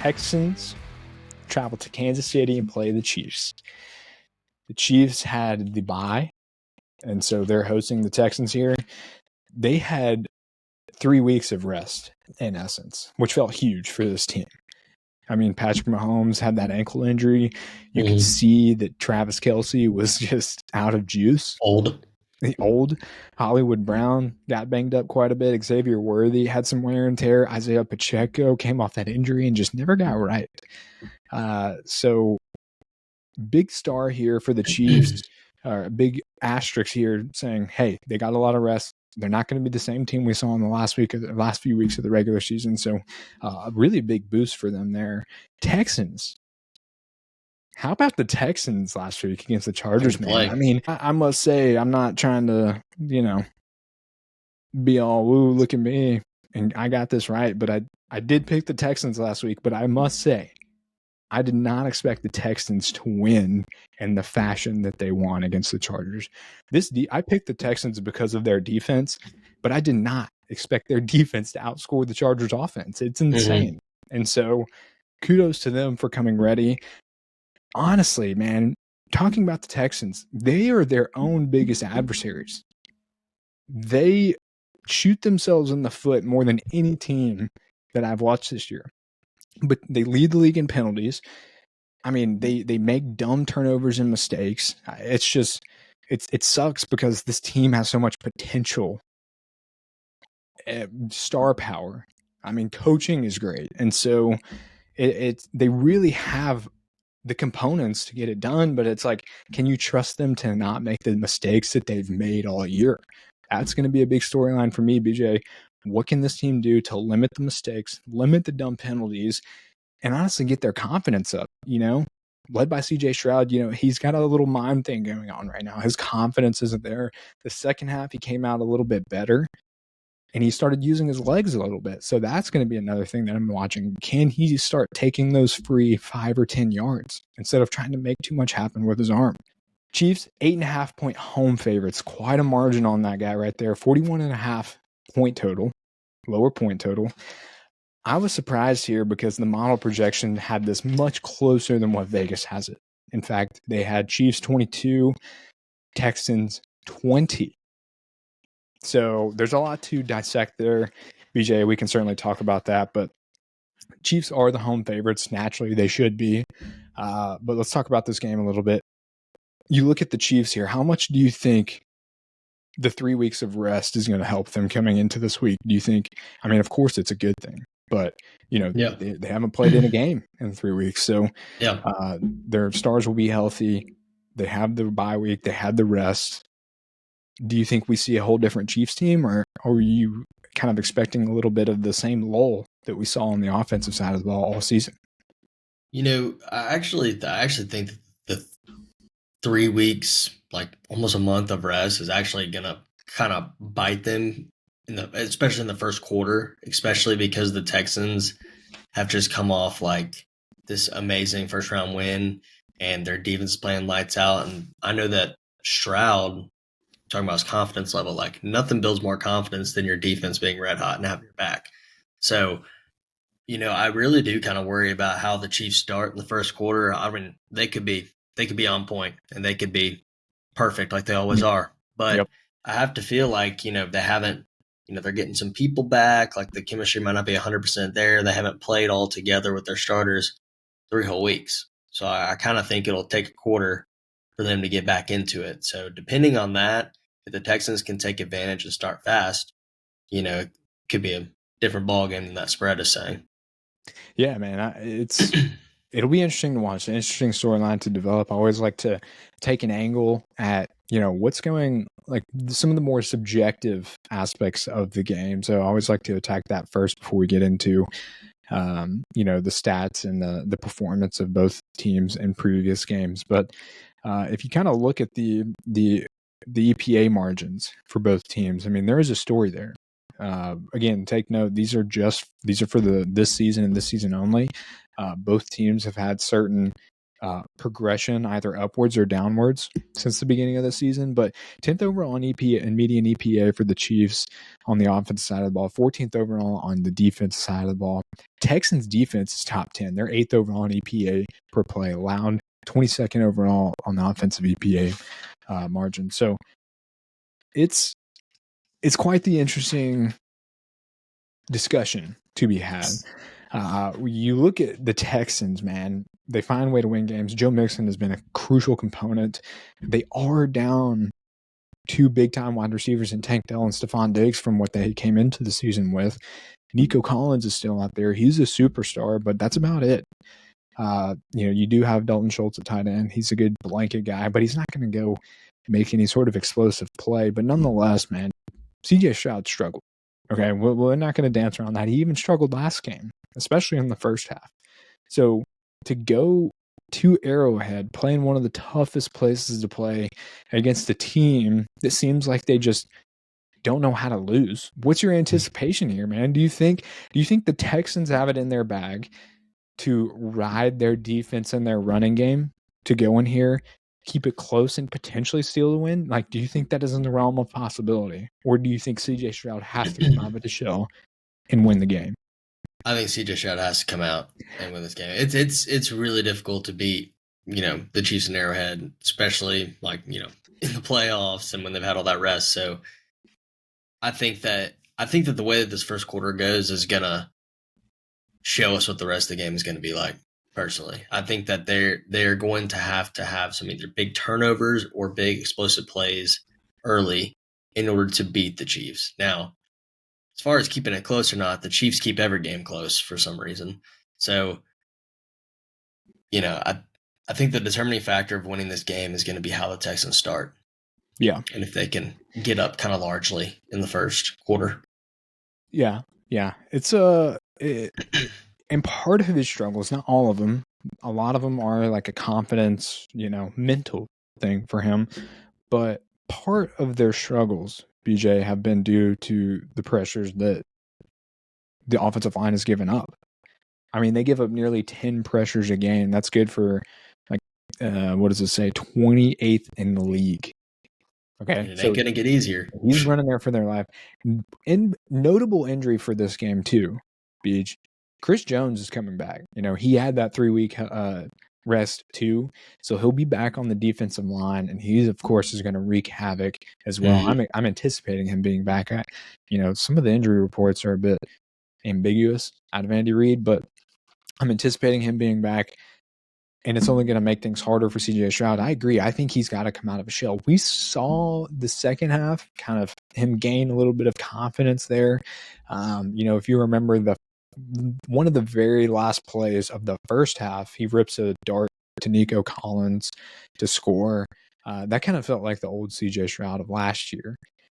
Texans travel to Kansas City and play the Chiefs. The Chiefs had the bye, and so they're hosting the Texans here. They had 3 weeks of rest, in essence, which felt huge for this team. I mean, Patrick Mahomes had that ankle injury. You could see that Travis Kelce was just out of juice. Old. Hollywood Brown got banged up quite a bit. Xavier Worthy had some wear and tear. Isaiah Pacheco came off that injury and just never got right. So big star here for the Chiefs. A big asterisk here saying, hey, they got a lot of rest. They're not going to be the same team we saw in the last few weeks of the regular season. So a really big boost for them there. Texans. How about the Texans last week against the Chargers, man? I mean, I must say, I'm not trying to, be all, woo, look at me, and I got this right. But I did pick the Texans last week, but I must say, I did not expect the Texans to win in the fashion that they won against the Chargers. I picked the Texans because of their defense, but I did not expect their defense to outscore the Chargers' offense. It's insane. And so kudos to them for coming ready. Honestly, man, talking about the Texans, they are their own biggest adversaries. They shoot themselves in the foot more than any team that I've watched this year. But they lead the league in penalties. I mean, they make dumb turnovers and mistakes. It's just, it sucks because this team has so much potential, star power. I mean, coaching is great. And so they really have the components to get it done, but it's like, can you trust them to not make the mistakes that they've made all year? That's going to be a big storyline for me, BJ. What can this team do to limit the mistakes, limit the dumb penalties, and honestly get their confidence up? Led by CJ Stroud, he's got a little mind thing going on right now. His confidence isn't there. The second half, he came out a little bit better, and he started using his legs a little bit. So that's going to be another thing that I'm watching. Can he start taking those free 5 or 10 yards instead of trying to make too much happen with his arm? Chiefs, 8.5-point home favorites. Quite a margin on that guy right there. 41.5 point total, lower point total. I was surprised here because the model projection had this much closer than what Vegas has it. In fact, they had Chiefs 22, Texans 20. So there's a lot to dissect there. BJ, we can certainly talk about that, but Chiefs are the home favorites. Naturally, they should be. But let's talk about this game a little bit. You look at the Chiefs here. How much do you think the 3 weeks of rest is going to help them coming into this week? Do you think, I mean, of course it's a good thing, but they haven't played in a game in 3 weeks. So their stars will be healthy. They have the bye week. They had the rest. Do you think we see a whole different Chiefs team, or are you kind of expecting a little bit of the same lull that we saw on the offensive side of the ball all season? I actually think that the 3 weeks, like almost a month of rest, is actually going to kind of bite them, especially in the first quarter, especially because the Texans have just come off like this amazing first round win and their defense is playing lights out. And I know that Stroud, talking about his confidence level, like nothing builds more confidence than your defense being red hot and having your back. So, I really do kind of worry about how the Chiefs start in the first quarter. I mean, they could be on point and they could be perfect like they always are. But I have to feel like, they haven't, they're getting some people back. Like the chemistry might not be 100% there. They haven't played all together with their starters 3 whole weeks. So I kind of think it'll take a quarter for them to get back into it. So depending on that, if the Texans can take advantage and start fast, it could be a different ballgame than that spread is saying. Yeah, man, it'll be interesting to watch, an interesting storyline to develop. I always like to take an angle at, what's going, like some of the more subjective aspects of the game. So I always like to attack that first before we get into, the stats and the performance of both teams in previous games. But if you kind of look at the EPA margins for both teams, I mean, there is a story there. Again, take note, these are for this season and this season only. Both teams have had certain progression either upwards or downwards since the beginning of the season, but 10th overall on EPA and median EPA for the Chiefs on the offensive side of the ball, 14th overall on the defense side of the ball. Texans defense is top 10. They're 8th overall on EPA per play allowed, 22nd overall on the offensive EPA margin. So it's quite the interesting discussion to be had. You look at the Texans, man, they find a way to win games. Joe Mixon has been a crucial component. They are down 2 big-time wide receivers in Tank Dell and Stephon Diggs from what they came into the season with. Nico Collins is still out there. He's a superstar, but that's about it. You do have Dalton Schultz at tight end. He's a good blanket guy, but he's not going to go make any sort of explosive play. But nonetheless, man, CJ Stroud struggled. Okay, we're not going to dance around that. He even struggled last game, especially in the first half. So to go to Arrowhead, playing one of the toughest places to play against a team that seems like they just don't know how to lose. What's your anticipation here, man? Do you think the Texans have it in their bag to ride their defense and their running game to go in here, keep it close, and potentially steal the win? Like, do you think that is in the realm of possibility? Or do you think CJ Stroud has to come out of the shell and win the game? I think CJ Stroud has to come out and win this game. It's really difficult to beat, the Chiefs in Arrowhead, especially in the playoffs and when they've had all that rest. So I think that the way that this first quarter goes is gonna show us what the rest of the game is going to be like. Personally, I think that they're going to have some either big turnovers or big explosive plays early in order to beat the Chiefs. Now, as far as keeping it close or not, the Chiefs keep every game close for some reason. So, I think the determining factor of winning this game is going to be how the Texans start. Yeah. And if they can get up kind of largely in the first quarter. Yeah. It's and part of his struggles, not all of them, a lot of them are like a confidence, mental thing for him. But part of their struggles, BJ, have been due to the pressures that the offensive line has given up. I mean, they give up nearly 10 pressures a game. That's good for, what does it say? 28th in the league. Okay. It ain't going to get easier. He's running there for their life. Notable injury for this game, too, Beach. Chris Jones is coming back. He had that 3-week rest, too. So he'll be back on the defensive line, and he, of course, is going to wreak havoc as well. Mm-hmm. I'm anticipating him being back. Some of the injury reports are a bit ambiguous out of Andy Reid, but I'm anticipating him being back. And it's only going to make things harder for CJ Stroud. I agree. I think he's got to come out of a shell. We saw the second half kind of him gain a little bit of confidence there. If you remember one of the very last plays of the first half, he rips a dart to Nico Collins to score. That kind of felt like the old CJ Stroud of last year.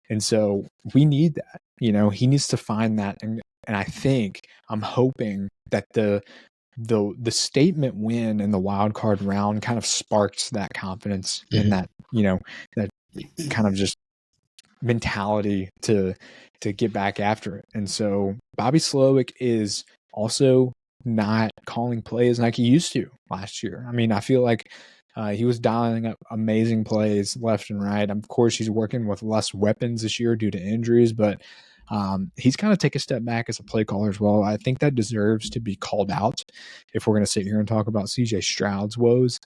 And so we need that. He needs to find that. And I'm hoping that the statement win in the wild card round kind of sparks that confidence and that that kind of just mentality to get back after it. And so Bobby Slowick is also not calling plays like he used to last year. I mean, I feel like he was dialing up amazing plays left and right. Of course, he's working with less weapons this year due to injuries, but he's kind of take a step back as a play caller as well. I think that deserves to be called out if we're going to sit here and talk about CJ Stroud's woes.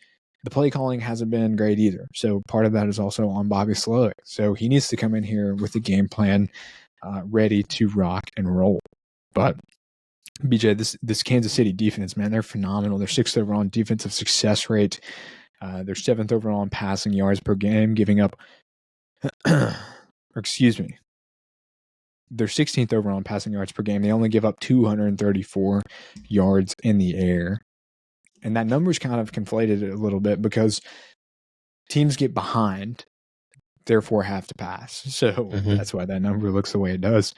The play calling hasn't been great either. So part of that is also on Bobby Slowick. So he needs to come in here with a game plan ready to rock and roll. But BJ, this Kansas City defense, man, they're phenomenal. They're 6th overall in defensive success rate. They're 7th overall in passing yards per game, giving up they're 16th overall in passing yards per game. They only give up 234 yards in the air. And that number's kind of conflated a little bit because teams get behind, therefore have to pass. So that's why that number looks the way it does.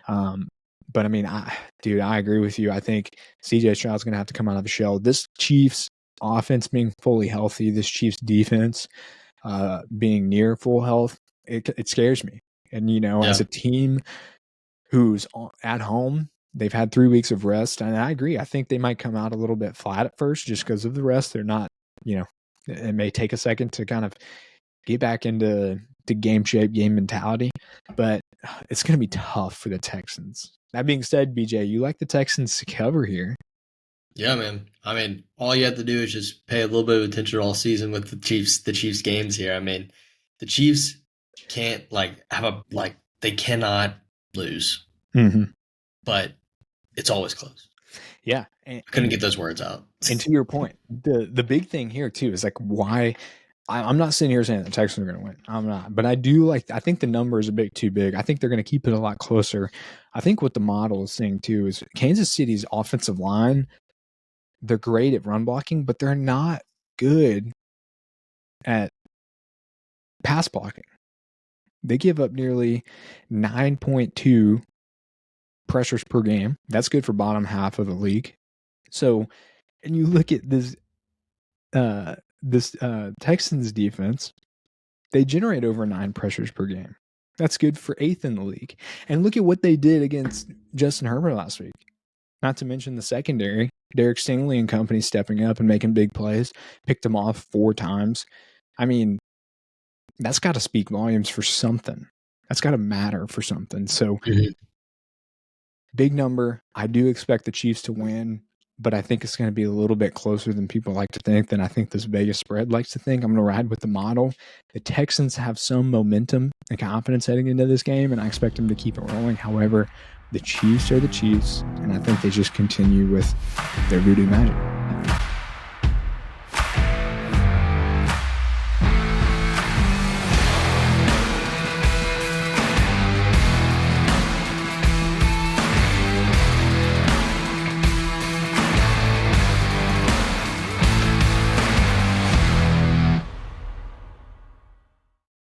But I mean, I agree with you. I think CJ Stroud's going to have to come out of the shell. This Chiefs offense being fully healthy, this Chiefs defense being near full health, it scares me. And, as a team who's at home, they've had 3 weeks of rest. And I agree. I think they might come out a little bit flat at first just because of the rest. They're not it may take a second to kind of get back into game shape, game mentality, but it's going to be tough for the Texans. That being said, BJ, you like the Texans to cover here. Yeah, man. I mean, all you have to do is just pay a little bit of attention all season with the Chiefs games here. I mean, the Chiefs can't they cannot lose, but it's always close. Yeah. I couldn't get those words out. And to your point, the big thing here too is like why I'm not sitting here saying the Texans are going to win. I'm not, but I think the number is a bit too big. I think they're going to keep it a lot closer. I think what the model is saying too is Kansas City's offensive line, they're great at run blocking, but they're not good at pass blocking. They give up nearly 9.2 pressures per game. That's good for bottom half of the league. So, and you look at this Texans defense, they generate over 9 pressures per game. That's good for 8th in the league. And look at what they did against Justin Herbert last week. Not to mention the secondary, Derek Stingley and company stepping up and making big plays, picked them off 4 times. I mean, that's got to speak volumes for something. That's got to matter for something. So, big number. I do expect the Chiefs to win, but I think it's going to be a little bit closer than people like to think, than I think this Vegas spread likes to think. I'm going to ride with the model. The Texans have some momentum and confidence heading into this game, and I expect them to keep it rolling. However, the Chiefs are the Chiefs, and I think they just continue with their voodoo magic.